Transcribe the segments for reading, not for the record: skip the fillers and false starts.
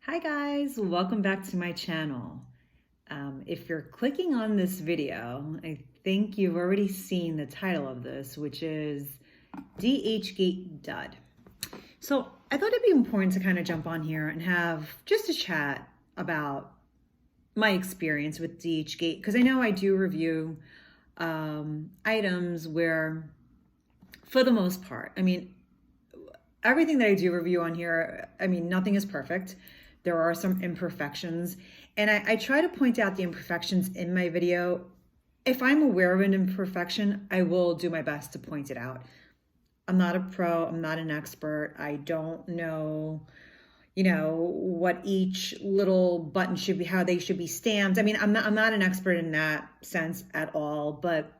Hi guys, welcome back to my channel. If you're clicking on this video, I think you've already seen the title of this, which is DHgate Dud. So I thought it'd be important to kind of jump on here and have just a chat about my experience with DHgate, because I know I do review items where, for the most part, everything that I do review on here, nothing is perfect. There are some imperfections, and I try to point out the imperfections in my video. If I'm aware of an imperfection, I will do my best to point it out. I'm not a pro, I'm not an expert. I don't know, what each little button should be, how they should be stamped. I'm not an expert in that sense at all, but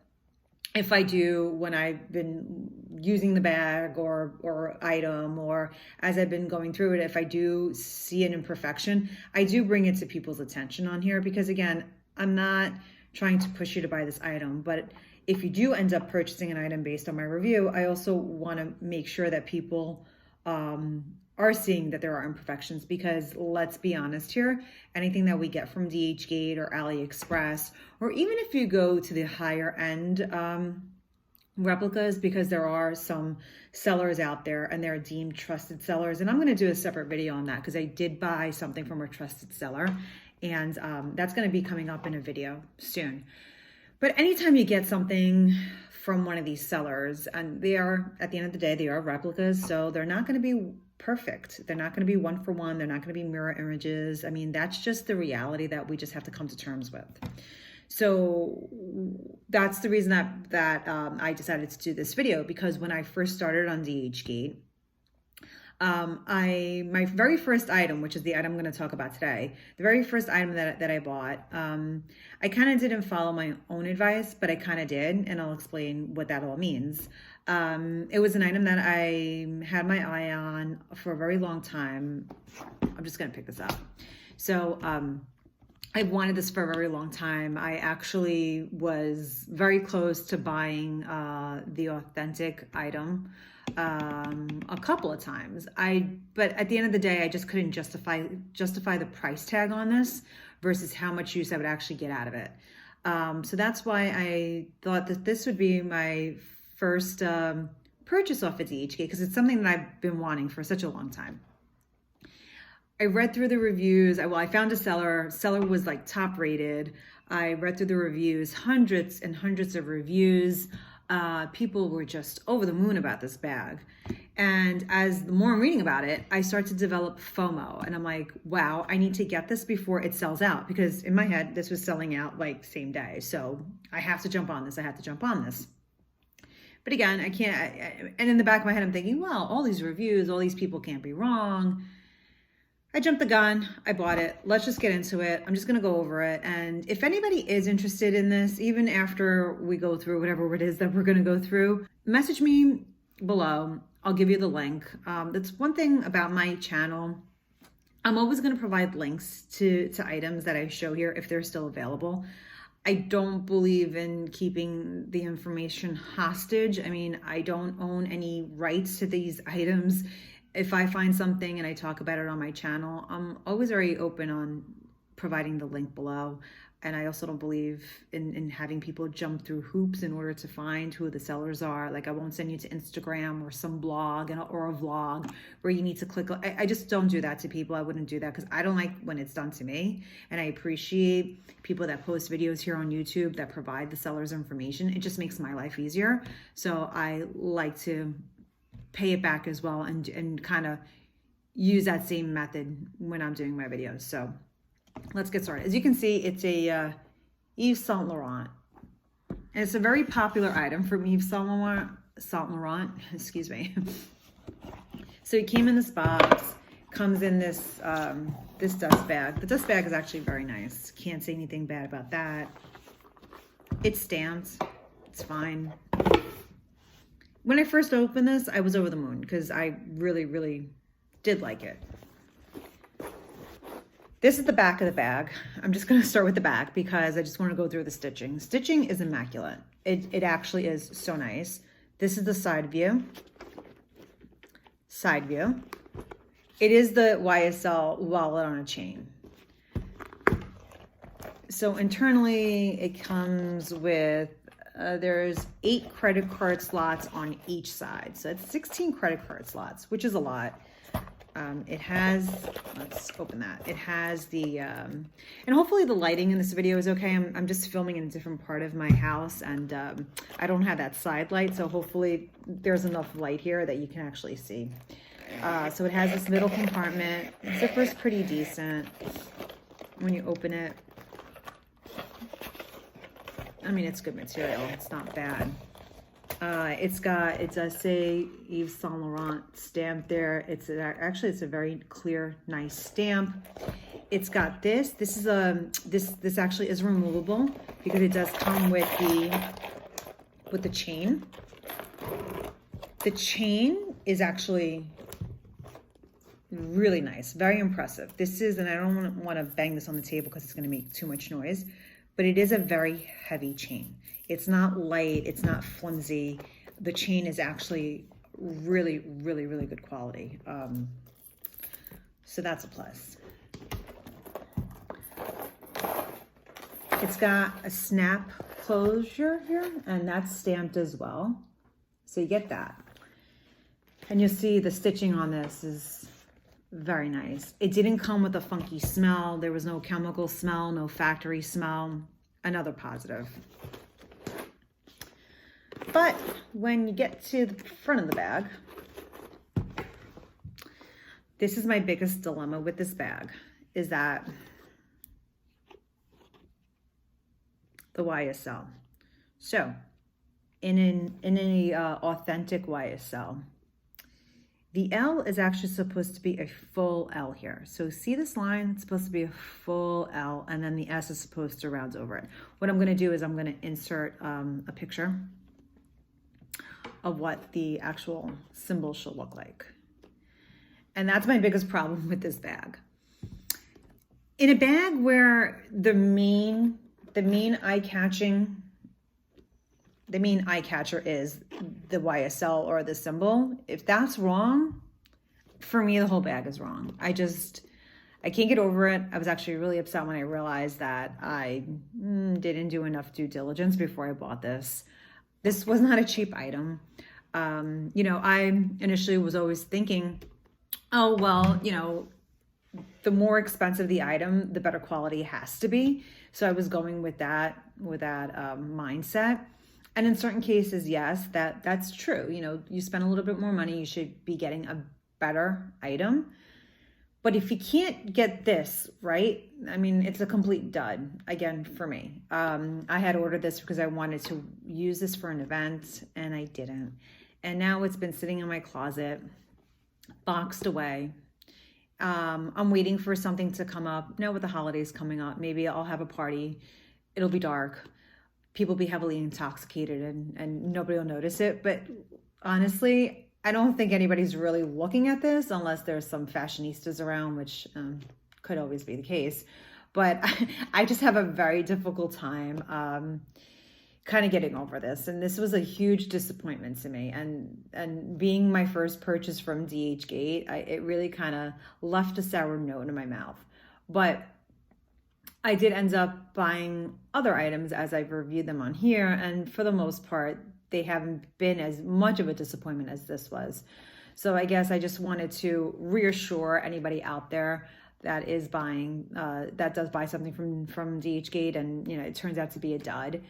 if I do, when I've been using the bag or item, or as I've been going through it, if I do see an imperfection, I do bring it to people's attention on here, because again, I'm not trying to push you to buy this item, but if you do end up purchasing an item based on my review, I also want to make sure that people are seeing that there are imperfections, because let's be honest here, anything that we get from DHgate or AliExpress, or even if you go to the higher end replicas, because there are some sellers out there and they're deemed trusted sellers, and I'm going to do a separate video on that because I did buy something from a trusted seller, and that's going to be coming up in a video soon. But anytime you get something from one of these sellers, and they are, at the end of the day, they are replicas, so they're not going to be perfect. They're not going to be one for one. They're not going to be mirror images. That's just the reality that we just have to come to terms with. So that's the reason that I decided to do this video, because when I first started on DHgate, my very first item, which is the item I'm going to talk about today, the very first item that I bought, I kind of didn't follow my own advice, but I kind of did, and I'll explain what that all means. It was an item that I had my eye on for a very long time. I'm just going to pick this up. So I wanted this for a very long time. I actually was very close to buying the authentic item a couple of times. But at the end of the day, I just couldn't justify the price tag on this versus how much use I would actually get out of it. So that's why I thought that this would be my first purchase off of DHgate, because it's something that I've been wanting for such a long time. I read through the reviews. I found a seller was like top rated. I read through the reviews, hundreds and hundreds of reviews. People were just over the moon about this bag. And as the more I'm reading about it, I start to develop FOMO. And I'm like, wow, I need to get this before it sells out. Because in my head, this was selling out like same day. So I have to jump on this. I have to jump on this. But again, I can't. And in the back of my head, I'm thinking, well, all these reviews, all these people can't be wrong. I jumped the gun. I bought it. Let's just get into it. I'm just going to go over it. And if anybody is interested in this, even after we go through whatever it is that we're going to go through, message me below. I'll give you the link. That's one thing about my channel. I'm always going to provide links to items that I show here if they're still available. I don't believe in keeping the information hostage. I don't own any rights to these items. If I find something and I talk about it on my channel, I'm always very open on providing the link below. And I also don't believe in having people jump through hoops in order to find who the sellers are. Like, I won't send you to Instagram or some blog or a vlog where you need to click. I just don't do that to people. I wouldn't do that because I don't like when it's done to me. And I appreciate people that post videos here on YouTube that provide the seller's information. It just makes my life easier. So I like to pay it back as well and kind of use that same method when I'm doing my videos. So let's get started. As you can see, it's a Yves Saint Laurent, and it's a very popular item from Yves Saint Laurent, excuse me. So it came in this box, comes in this this dust bag. The dust bag is actually very nice. Can't say anything bad about that. It's stamped. It's fine. When I first opened this, I was over the moon because I really, really did like it. This is the back of the bag. I'm just going to start with the back because I just want to go through the stitching. Stitching is immaculate. It actually is so nice. This is the side view. It is the YSL wallet on a chain. So internally, it comes with, there's 8 credit card slots on each side. So it's 16 credit card slots, which is a lot. It has, let's open that. It has the, and hopefully the lighting in this video is okay. I'm just filming in a different part of my house, and I don't have that side light. So hopefully there's enough light here that you can actually see. So it has this middle compartment. The zipper's pretty decent when you open it. I mean, it's good material. It's not bad. It does say Yves Saint Laurent stamp there. Actually, it's a very clear, nice stamp. It's got this. This actually is removable because it does come with the chain. The chain is actually really nice, very impressive. This is, and I don't want to bang this on the table because it's going to make too much noise, but it is a very heavy chain. It's not light, it's not flimsy. The chain is actually really, really, really good quality. So that's a plus. It's got a snap closure here, and that's stamped as well. So you get that. And you'll see the stitching on this is very nice. It didn't come with a funky smell. There was no chemical smell, no factory smell. Another positive. But when you get to the front of the bag, this is my biggest dilemma with this bag, is that the YSL. So in an authentic YSL, the L is actually supposed to be a full L here. So see this line? It's supposed to be a full L, and then the S is supposed to round over it. What I'm gonna do is I'm gonna insert a picture of what the actual symbol should look like. And that's my biggest problem with this bag. In a bag where the main eye-catcher is the YSL or the symbol, if that's wrong, for me, the whole bag is wrong. I can't get over it. I was actually really upset when I realized that I didn't do enough due diligence before I bought this. This was not a cheap item. You know, I initially was always thinking, oh, well, you know, the more expensive the item, the better quality it has to be. So I was going with that mindset. And in certain cases, yes, that's true. You know, you spend a little bit more money, you should be getting a better item. But if you can't get this, right? I mean, it's a complete dud, again, for me. I had ordered this because I wanted to use this for an event, and I didn't. And now it's been sitting in my closet, boxed away. I'm waiting for something to come up. Now with the holidays coming up, maybe I'll have a party. It'll be dark. People will be heavily intoxicated and nobody will notice it. But honestly, I don't think anybody's really looking at this unless there's some fashionistas around, which could always be the case. But I just have a very difficult time kind of getting over this. And this was a huge disappointment to me. And being my first purchase from DHgate, it really kind of left a sour note in my mouth. But I did end up buying other items as I've reviewed them on here. And for the most part, they haven't been as much of a disappointment as this was. So I guess I just wanted to reassure anybody out there that is buying, that does buy something from DHgate and, you know, it turns out to be a dud.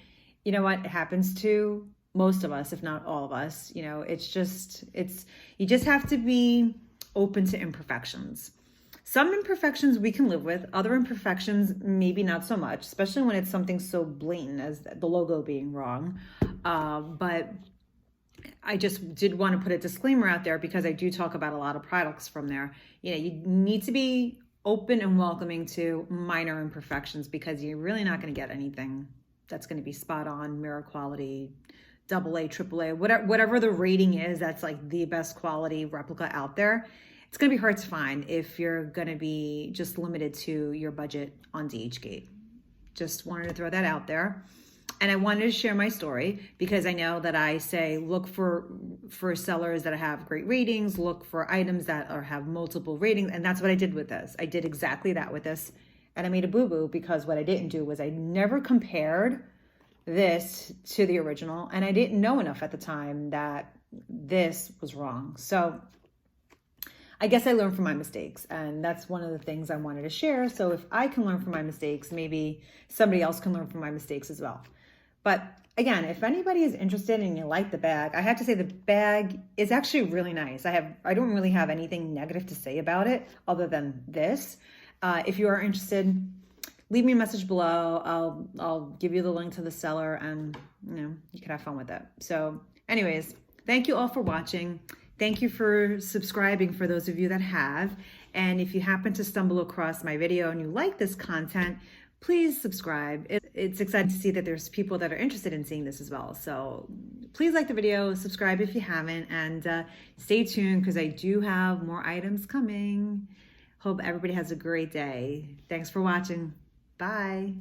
You know what? It happens to most of us, if not all of us. You know, you just have to be open to imperfections. Some imperfections we can live with, other imperfections maybe not so much, especially when it's something so blatant as the logo being wrong. But I just did want to put a disclaimer out there because I do talk about a lot of products from there. You know, you need to be open and welcoming to minor imperfections because you're really not going to get anything that's going to be spot on, mirror quality, AA, AAA, whatever the rating is, that's like the best quality replica out there. It's going to be hard to find if you're going to be just limited to your budget on DHgate. Just wanted to throw that out there. And I wanted to share my story because I know that I say look for for sellers that have great ratings, look for items that have multiple ratings. And that's what I did with this. I did exactly that with this. And I made a boo-boo because what I didn't do was I never compared this to the original. And I didn't know enough at the time that this was wrong. So I guess I learned from my mistakes, and that's one of the things I wanted to share. So if I can learn from my mistakes, maybe somebody else can learn from my mistakes as well. But again, if anybody is interested and you like the bag, I have to say the bag is actually really nice. I don't really have anything negative to say about it other than this. If you are interested, leave me a message below. I'll give you the link to the seller, and you can have fun with it. So anyways, thank you all for watching. Thank you for subscribing for those of you that have. And if you happen to stumble across my video and you like this content, please subscribe. It's exciting to see that there's people that are interested in seeing this as well. So please like the video, subscribe if you haven't, and stay tuned because I do have more items coming. Hope everybody has a great day. Thanks for watching. Bye.